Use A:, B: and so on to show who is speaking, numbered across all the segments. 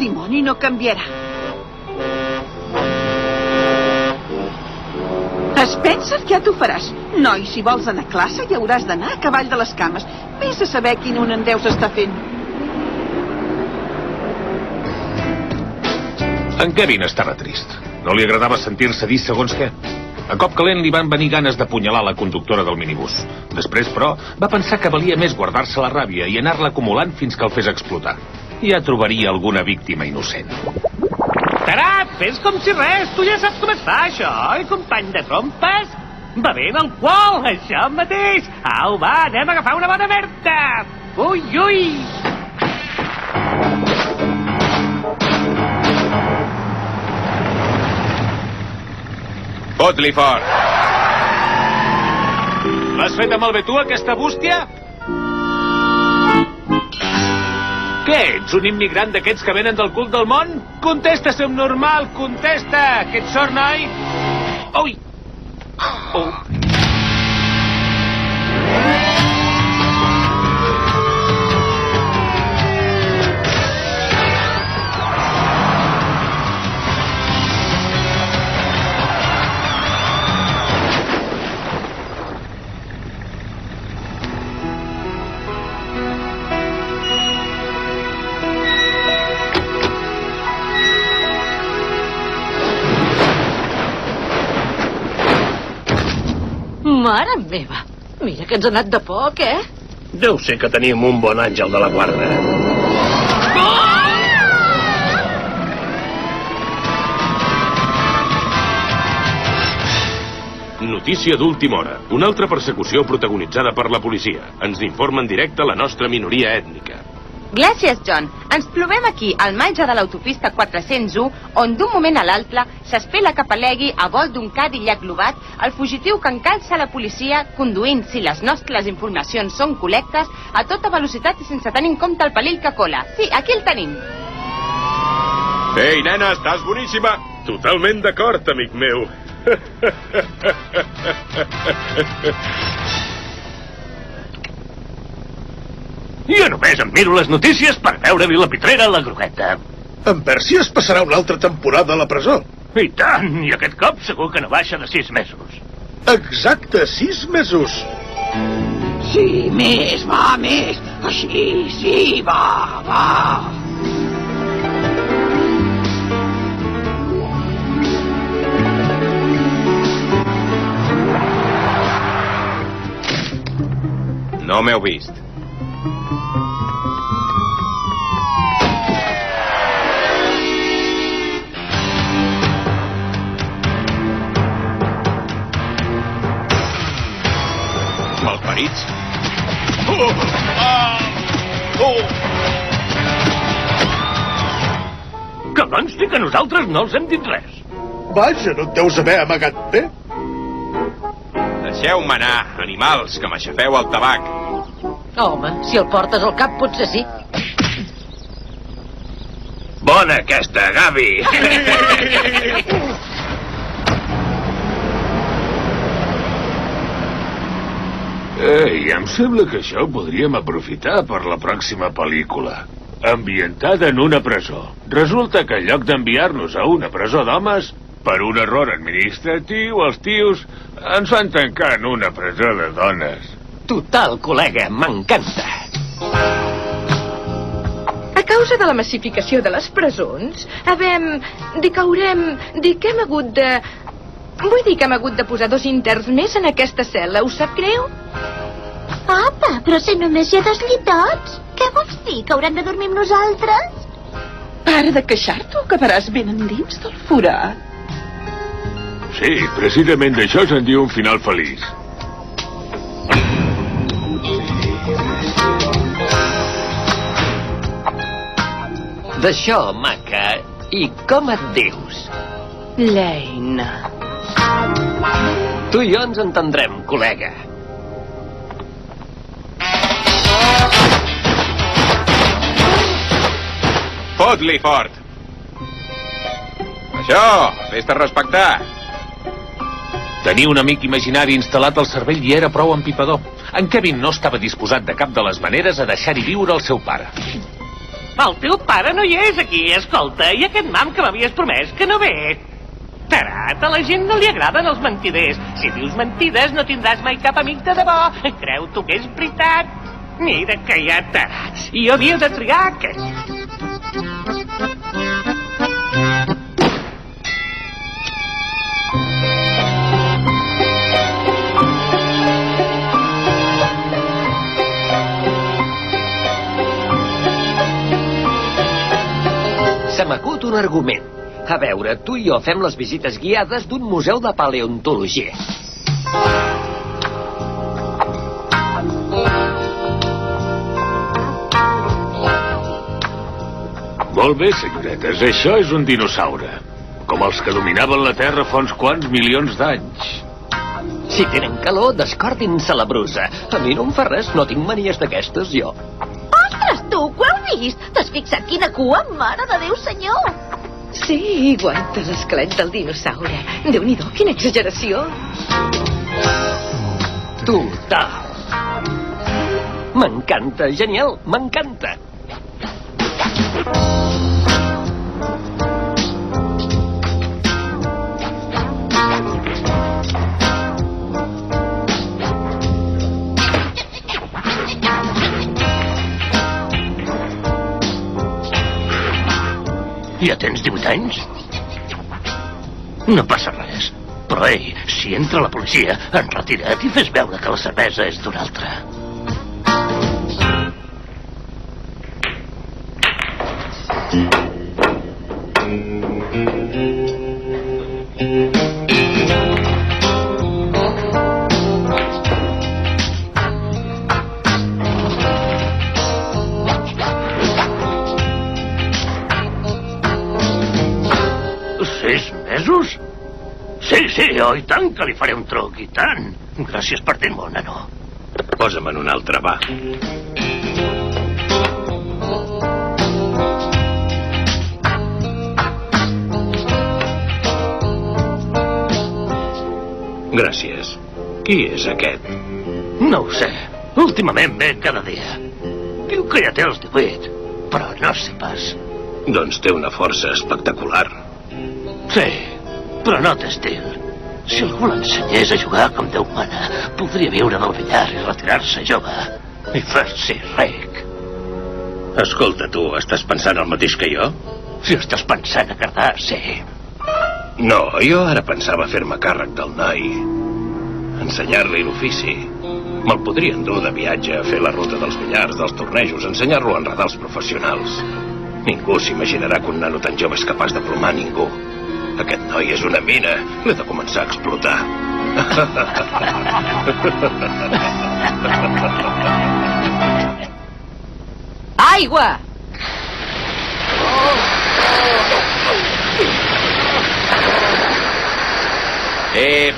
A: dimoni no canviarà. Spencer, ja t'ho faràs. Noi, si vols anar a classe hi hauràs d'anar a cavall de les cames. Vés a saber quin un en deus està fent.
B: En Kevin estava trist. No li agradava sentir-se dir segons què. A cop calent li van venir ganes d'apunyalar la conductora del minibús. Després, però, va pensar que valia més guardar-se la ràbia i anar-la acumulant fins que el fes explotar. Ja trobaria alguna víctima innocent.
C: Tarà, fes com si res. Tu ja saps com es fa, això, oi, company de trompes? Bevent alcohol, això mateix. Au, va, anem a agafar una bona merda. Ui, ui.
D: Fot-li fort.
B: L'has fet amb el bé tu, aquesta bústia? Què ets, un immigrant d'aquests que venen del cul del món? Contesta, som normal, contesta! Que ets sort, noi? Ui! Oh!
E: Mare meva, mira que ens ha anat de poc, eh?
C: Deu ser que tenim un bon àngel de la guarda.
B: Notícia d'última hora. Una altra persecució protagonitzada per la policia. Ens informa en directe la nostra minoria ètnica.
F: Gràcies, John. Ens trobem aquí, al marge de l'autopista 401, on d'un moment a l'altre s'espela que pelegui a vol d'un Cadillac globat el fugitiu que encalça la policia conduint, si les nostres informacions són correctes, a tota velocitat i sense tenir en compte el perill que cola. Sí, aquí el tenim.
D: Ei, nena, estàs boníssima.
B: Totalment d'acord, amic meu.
C: Jo només em miro les notícies per veure-li la pitrera a la grogueta.
G: En Percy es passarà una altra temporada a la presó.
C: I tant, i aquest cop segur que no baixa de 6 mesos.
G: Exacte, 6 mesos.
A: Sí, més, va, més. Així, sí, va, va.
D: No m'heu vist. Malparits.
C: Que consti que nosaltres no els hem dit res.
G: Vaja, no et deus haver amagat bé.
D: Deixeu-me anar, animals, que m'aixafeu el tabac.
E: Home, si el portes al cap potser sí.
C: Bona aquesta, Gavi!
B: Ei, em sembla que això ho podríem aprofitar per la pròxima pel·lícula. Ambientada en una presó. Resulta que en lloc d'enviar-nos a una presó d'homes, per un error administratiu, els tios ens van tancar en una presó de dones.
C: Total, col·lega, m'encanta.
H: A causa de la massificació de les presons, Vull dir que hem hagut de posar 2 interns més en aquesta cel·la, us sap greu?
I: Apa, però si només hi ha 2 llitots. Què vols dir, que hauran de dormir amb nosaltres?
A: Para de queixar-te o acabaràs ben endins del forat.
B: Sí, precisament d'això se'n diu un final feliç.
C: D'això, maca, i com et dius?
H: L'Eina.
C: Tu i jo ens entendrem, col·lega.
D: Fot-li fort. Això, fes-te respectar.
B: Tenia un amic imaginari instal·lat al cervell i era prou empipador. En Kevin no estava disposat de cap de les maneres a deixar-hi viure el seu pare.
C: El teu pare no hi és aquí, escolta, i aquest mam que m'havies promès que no ve. Tarat, a la gent no li agraden els mentiders. Si dius mentides no tindràs mai cap amic de debò. Creu-t'ho que és veritat? Mira que hi ha tarats. I jo havia de trigar aquest.
J: Se m'acut un argument. A veure, tu i jo fem les visites guiades d'un museu de paleontologia.
B: Molt bé, senyoretes, això és un dinosaure. Com els que dominaven la Terra fa uns quants milions d'anys.
J: Si tenen calor, descordin-se la brusa. A mi no em fa res, no tinc manies d'aquestes, jo.
I: Ostres, tu, que ho has vist? T'has fixat quina cua? Mare de Déu, senyor!
E: Sí, iguanta l'esquelet del dinosaure. Déu-n'hi-do, quina exageració.
J: Total. M'encanta, genial, m'encanta.
C: Ja tens 18 anys? No passa res. Però, ei, si entra la policia, enretira't i fes veure que la cervesa és d'un altre. Sí, oh, i tant que li faré un truc, i tant. Gràcies per dir-m'ho, nano.
D: Posa'm en un altre, va. Gràcies. Qui és aquest?
C: No ho sé. Últimament ve cada dia. Diu que ja té els 18, però no sé pas.
D: Doncs té una força espectacular.
C: Sí, però no té estil. Si algú l'ensenyés a jugar com Déu mana, podria viure del billar i retirar-se jove. I fer-s'hi ric.
D: Escolta, tu, estàs pensant el mateix que jo?
C: Si estàs pensant a cardar, sí.
D: No, jo ara pensava fer-me càrrec del noi. Ensenyar-li l'ofici. Me'l podria endur de viatge a fer la ruta dels billars, dels tornejos, ensenyar-lo a enredar els professionals. Ningú s'imaginarà que un nano tan jove és capaç de plomar ningú. Aquest noi és una mina. L'he de començar a explotar.
E: Aigua!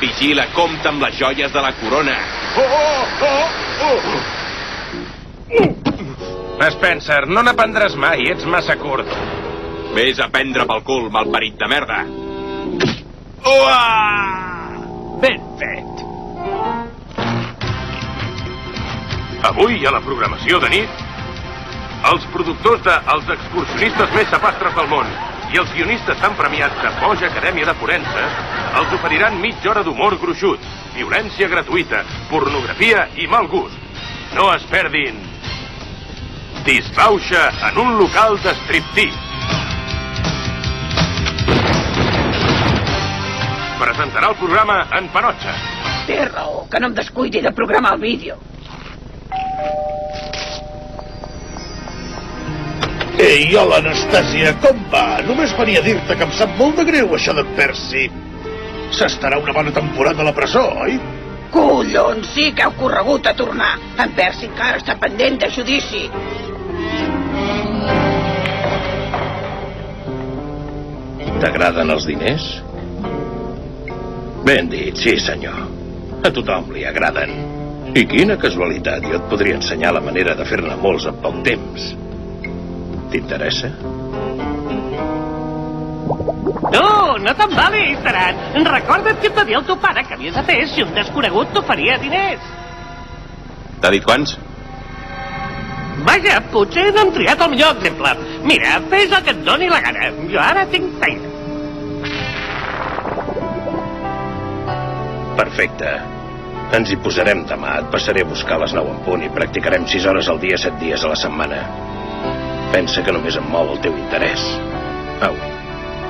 D: Vigila, compta amb les joies de la corona. Spencer, no n'aprendràs mai, ets massa curt. Vés a prendre pel cul, malparit de merda.
C: Ben fet.
B: Avui, a la programació de nit, els productors de Els excursionistes més sapastres del món i els guionistes tan premiats de Boja Acadèmia de Forenses els oferiran mitja hora d'humor gruixut, violència gratuïta, pornografia i mal gust. No es perdin Disbauxa en un local de striptease. Presentarà el programa en Panotxa.
A: Té raó, que no em descuidi de programar el vídeo.
G: Ei, hola, Anastàsia, com va? Només venia a dir-te que em sap molt de greu això de Percy. S'estarà una bona temporada a la presó, oi?
A: Collons, sí que heu corregut a tornar. En Percy encara està pendent de judici.
D: T'agraden els diners? Ben dit, sí senyor. A tothom li agraden. I quina casualitat, jo et podria ensenyar la manera de fer-ne molts en poc temps. T'interessa?
C: No t'embalis, Tarat. Recorda't que et va dir el teu pare que havies de fer si un desconegut t'oferia diners.
D: T'ha dit quants?
C: Vaja, potser no hem triat el millor exemple. Mira, fes el que et doni la gana. Jo ara tinc feina.
D: Perfecte. Ens hi posarem demà. Et passaré a buscar a les 9 en punt i practicarem 6 hores al dia, 7 dies a la setmana. Pensa que només em mou el teu interès. Au,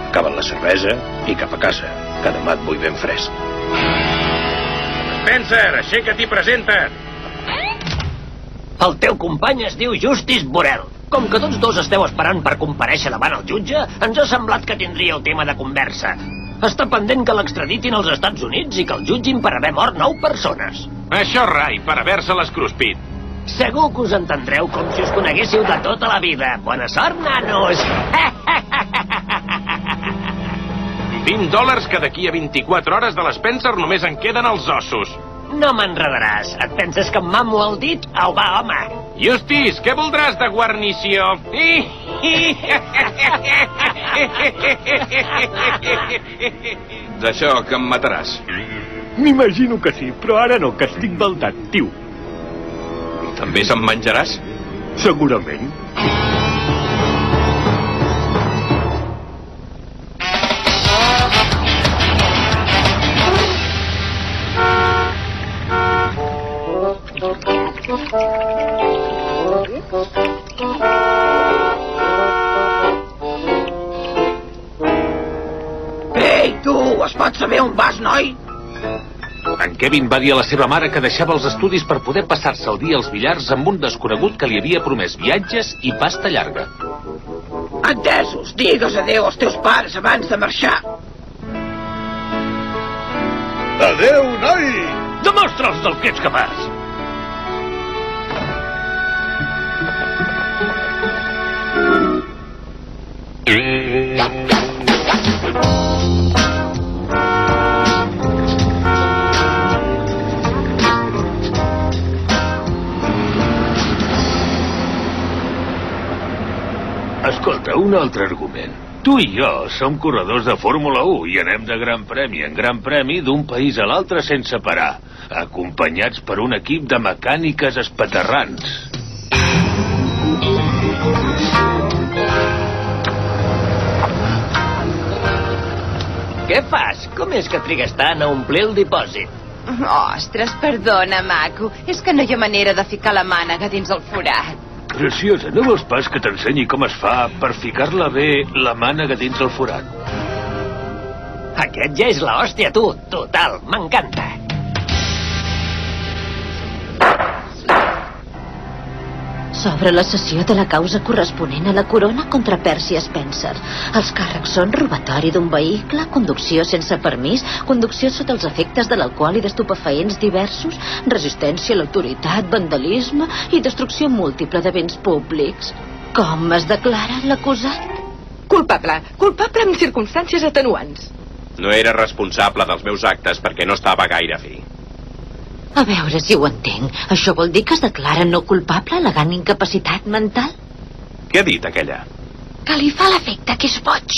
D: acaba't la cervesa i cap a casa, que demà et vull ben fresc. Spencer, aixeca't i presenta't!
J: El teu company es diu Justice Burrell. Com que tots dos esteu esperant per comparèixer davant el jutge, ens ha semblat que tindríeu tema de conversa. Està pendent que l'extraditin als Estats Units i que el jutgin per haver mort 9 persones.
K: Això rai, per haver-se l'escruspit.
J: Segur que us entendreu com si us coneguéssiu de tota la vida. Bona sort, nanos!
K: $20 que d'aquí a 24 hores de l'Spencer només en queden els ossos.
J: No m'enredaràs. Et penses que em mamo el dit? Au, va, home!
K: Justice, què voldràs de guarnició? D'això que em mataràs.
C: M'imagino que sí, però ara no, que estic baldat, tio.
K: També se'm menjaràs?
C: Segurament.
A: Ei, tu, es pot saber on vas, noi?
B: En Kevin va dir a la seva mare que deixava els estudis per poder passar-se el dia als billars amb un desconegut que li havia promès viatges i pasta llarga.
A: Entesos, digues adéu als teus pares abans de marxar.
G: Adéu, noi!
C: Demostra'ls del que ets capaç.
B: Escolta, un altre argument. Tu i jo som corredors de Fórmula 1 i anem de gran premi en gran premi d'un país a l'altre sense parar, acompanyats per un equip de mecàniques espaterrants.
J: Què fas? Com és que trigues tant a omplir el dipòsit?
F: Ostres, perdona, maco. És que no hi ha manera de ficar la mànega dins el forat.
B: Preciosa, no vols pas que t'ensenyi com es fa per ficar-la bé la mànega dins el forat?
J: Aquest ja és l'hòstia, tu. Total, m'encanta.
I: S'obre la sessió de la causa corresponent a la corona contra Percy Spencer. Els càrrecs són robatori d'un vehicle, conducció sense permís, conducció sota els efectes de l'alcohol i d'estupefaents diversos, resistència a l'autoritat, vandalisme i destrucció múltiple de béns públics. Com es declara l'acusat?
H: Culpable. Culpable amb circumstàncies atenuants.
K: No era responsable dels meus actes perquè no estava gaire fi.
I: A veure si ho entenc. Això vol dir que es declara no culpable alegant incapacitat mental?
K: Què ha dit aquella?
I: Que li fa l'efecte que és boig.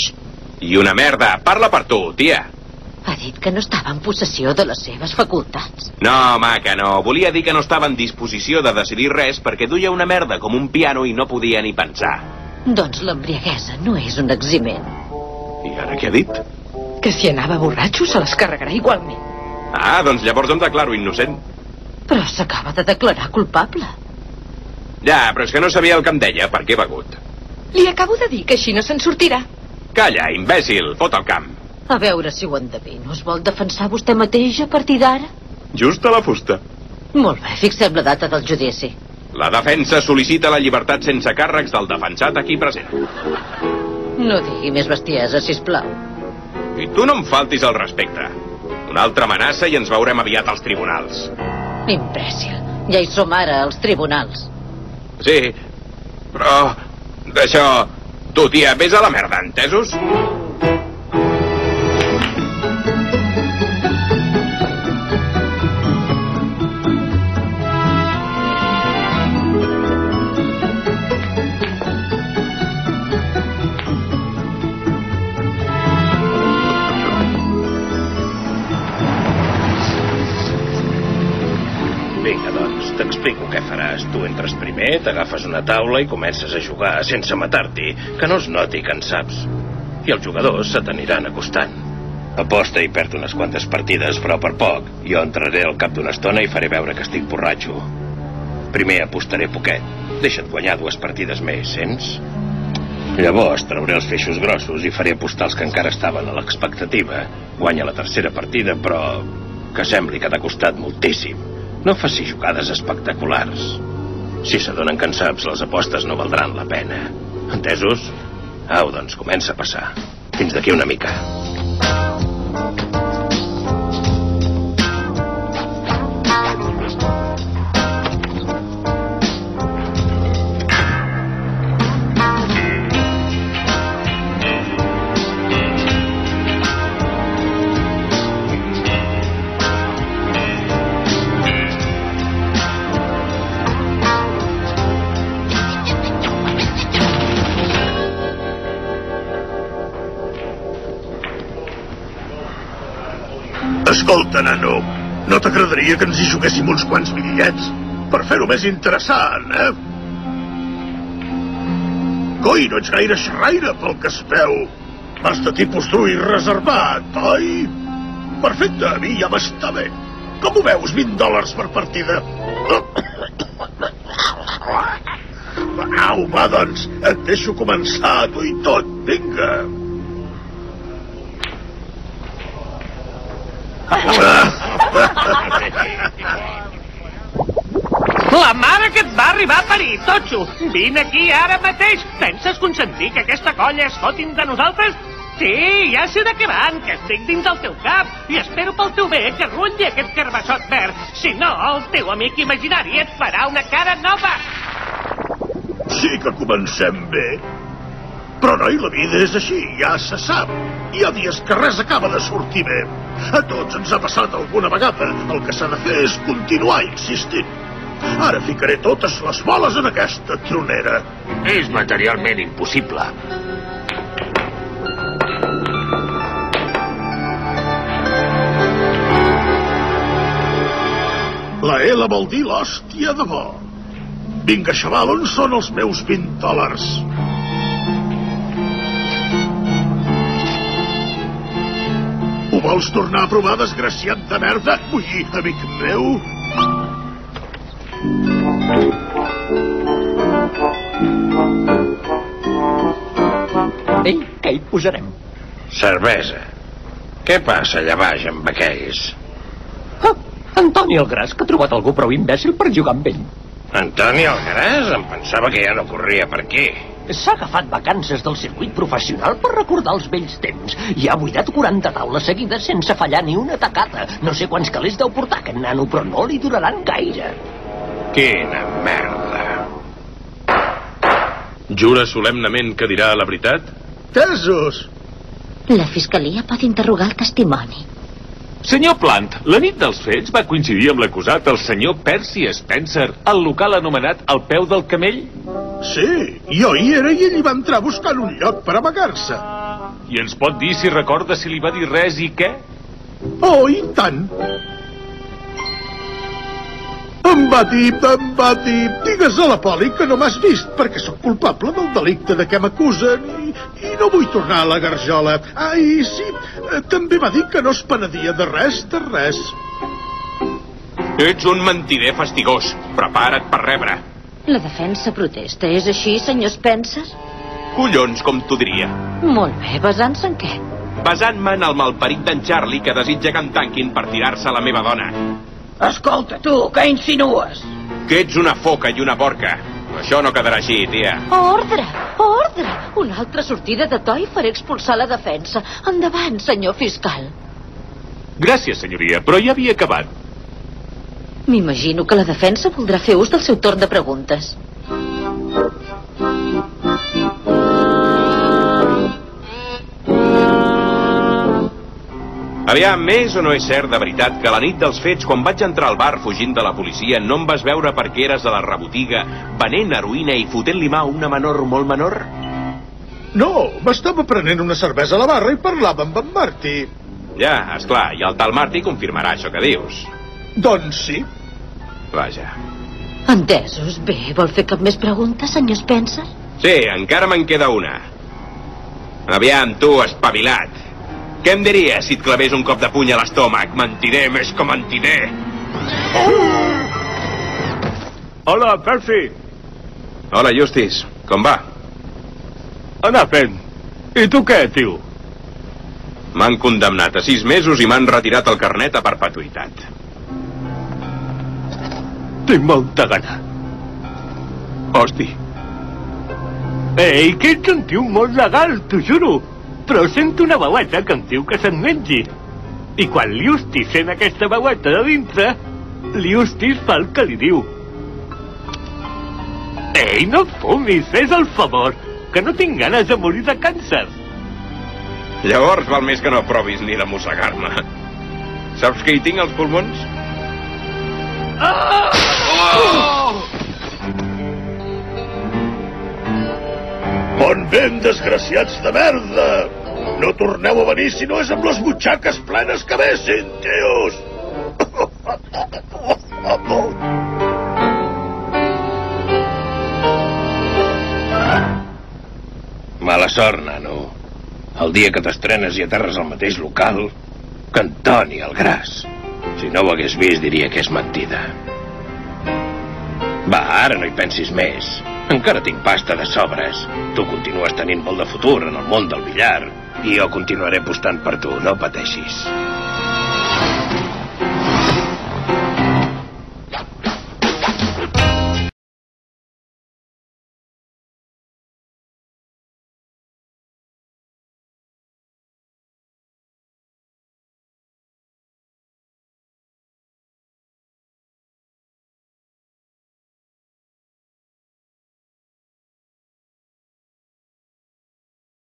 K: I una merda! Parla per tu, tia!
I: Ha dit que no estava en possessió de les seves facultats.
K: No, maca, no. Volia dir que no estava en disposició de decidir res perquè duia una merda com un piano i no podia ni pensar.
I: Doncs l'embriaguesa no és un eximent.
K: I ara què ha dit?
H: Que si anava borratxo se les carregarà igualment.
K: Ah, doncs llavors em declaro innocent.
I: Però s'acaba de declarar culpable.
K: Ja, però és que no sabia el que em deia, per què he begut.
H: Li acabo de dir que així no se'n sortirà.
K: Calla, imbècil, fot el camp.
I: A veure si ho endevino. Es vol defensar vostè mateix a partir d'ara?
K: Just a la fusta.
I: Molt bé, fixem la data del judici.
K: La defensa sol·licita la llibertat sense càrrecs del defensat aquí present.
I: No digui més bestiesa, sisplau.
K: I tu no em faltis el respecte. Una altra amenaça i ens veurem aviat als tribunals.
I: Imbècil. Ja hi som ara, als tribunals.
K: Sí, però... d'això... Tu, tia, vés a la merda, entesos? Vinga, doncs, t'explico què
D: faràs? Tu entres primer, t'agafes una taula i comences a jugar sense matar-t'hi, que no es noti que en saps. I els jugadors se t'aniran acostant. Aposta i perd unes quantes partides, però per poc. Jo entraré al cap d'una estona i faré veure que estic borratxo. Primer apostaré poquet. Deixa't guanyar 2 partides més, sents? Llavors trauré els feixos grossos i faré apostar els que encara estaven a l'expectativa. Guanya la tercera partida, però que sembli que t'ha costat moltíssim. No faci jugades espectaculars. Si s'adonen que en saps, les apostes no valdran la pena. Entesos? Au, doncs comença a passar. Fins d'aquí una mica.
G: Escolta, nano, no t'agradaria que ens hi juguéssim uns quants bitllets? Per fer-ho més interessant, eh? Coi, no ets gaire xerraire pel que es veu. Vas de tipus dur i reservat, oi? Perfecte, a mi ja m'està bé. Com ho veus, $20 per partida? Au, va, doncs, et deixo començar, tu i tot, vinga.
C: La mare que et va arribar a parir, totxo! Vine aquí ara mateix! Penses consentir que aquesta colla es fotin de nosaltres? Sí, ja sé de què van, que estic dins del teu cap i espero pel teu bé que rutlli aquest carbassot verd. Si no, el teu amic imaginari et farà una cara nova.
G: Sí que comencem bé. Però, noi, la vida és així, ja se sap. Hi ha dies que res acaba de sortir bé. A tots ens ha passat alguna vegada. El que s'ha de fer és continuar insistint. Ara ficaré totes les boles en aquesta tronera.
B: És materialment impossible.
G: La L vol dir l'hòstia de bo. Vinga, xaval, on són els meus $20? Ho vols tornar a provar, desgraciat de merda? Vull dir, amic meu?
J: Ei, què hi posarem?
D: Cervesa. Què passa allà baix amb aquells?
J: Antoni el Gras, que ha trobat algú prou imbècil per jugar amb ell.
D: Antoni el Gras? Em pensava que ja no corria per aquí.
J: S'ha agafat vacances del circuit professional per recordar els vells temps i ha buidat 40 taules seguides sense fallar ni una tacada. No sé quants calés deu portar aquest nano, però no li duraran gaire.
D: Quina merda.
K: Jura solemnament que dirà la veritat?
G: Tesos!
I: La fiscalia pot interrogar el testimoni.
B: Senyor Plant, la nit dels fets va coincidir amb l'acusat, el senyor Percy Spencer, al local anomenat Al peu del camell?
G: Sí, jo hi era i ell hi va entrar buscant un lloc per amagar-se.
B: I ens pot dir si recorda si li va dir res i què?
G: Oh, i tant! Em va dir, digues a la poli que no m'has vist perquè sóc culpable del delicte de què m'acusen i no vull tornar a la garjola. Ah, i sí, també va dir que no es penedia de res.
K: Ets un mentider fastigós. Prepara't per rebre.
I: La defensa protesta, és així, senyor Spencer?
K: Collons, com t'ho diria.
I: Molt bé, basant-se en què?
K: Basant-me en el malparit d'en Charlie que desitja que em tanquin per tirar-se a la meva dona.
A: Escolta, tu, què insinues?
K: Que ets una foca i una porca. Això no quedarà així, tia.
I: Ordre! Una altra sortida de to i faré expulsar la defensa. Endavant, senyor fiscal.
B: Gràcies, senyoria, però ja havia acabat.
I: M'imagino que la defensa voldrà fer ús del seu torn de preguntes.
K: Aviam, és o no és cert de veritat que la nit dels fets, quan vaig entrar al bar fugint de la policia, no em vas veure perquè eres de la rebotiga venent heroïna i fotent-li mà a una menor molt menor?
G: No, m'estava prenent una cervesa a la barra i parlava amb en Marty.
K: Ja, esclar, i el tal Marty confirmarà això que dius.
G: Doncs sí.
K: Vaja.
I: Entesos. Bé, vol fer cap més pregunta, senyor Spencer?
K: Sí, encara me'n queda una. Aviam, tu, espavilat. Què em diries si et clavés un cop de puny a l'estómac? Mentider més que mentider.
C: Hola, Percy.
K: Hola, Justis. Com va?
C: Anar fent. I tu què, tio?
K: M'han condemnat a 6 mesos i m'han retirat el carnet a perpetuïtat.
C: Tinc molta gana.
K: Hosti.
C: Ei, que ets un tio molt legal, t'ho juro. Però sento una veueta que em diu que se'n mengi. I quan l'Iustis sent aquesta veueta de dintre, l'Iustis fa el que li diu. Ei, no fumis, fes el favor, que no tinc ganes de morir de càncer.
K: Llavors val més que no provis ni de mossegar-me. Saps que hi tinc als pulmons?
C: Ah! Oh!
G: On vent, desgraciats de merda! No torneu a venir si no és amb les butxaques plenes que vessin, tios!
D: Mala sort, nano. El dia que t'estrenes i aterres al mateix local que Antoni el Gras. Si no ho hagués vist, diria que és mentida. Va, ara no hi pensis més. Encara tinc pasta de sobres. Tu continues tenint molt de futur en el món del billar i jo continuaré apostant per tu, no pateixis.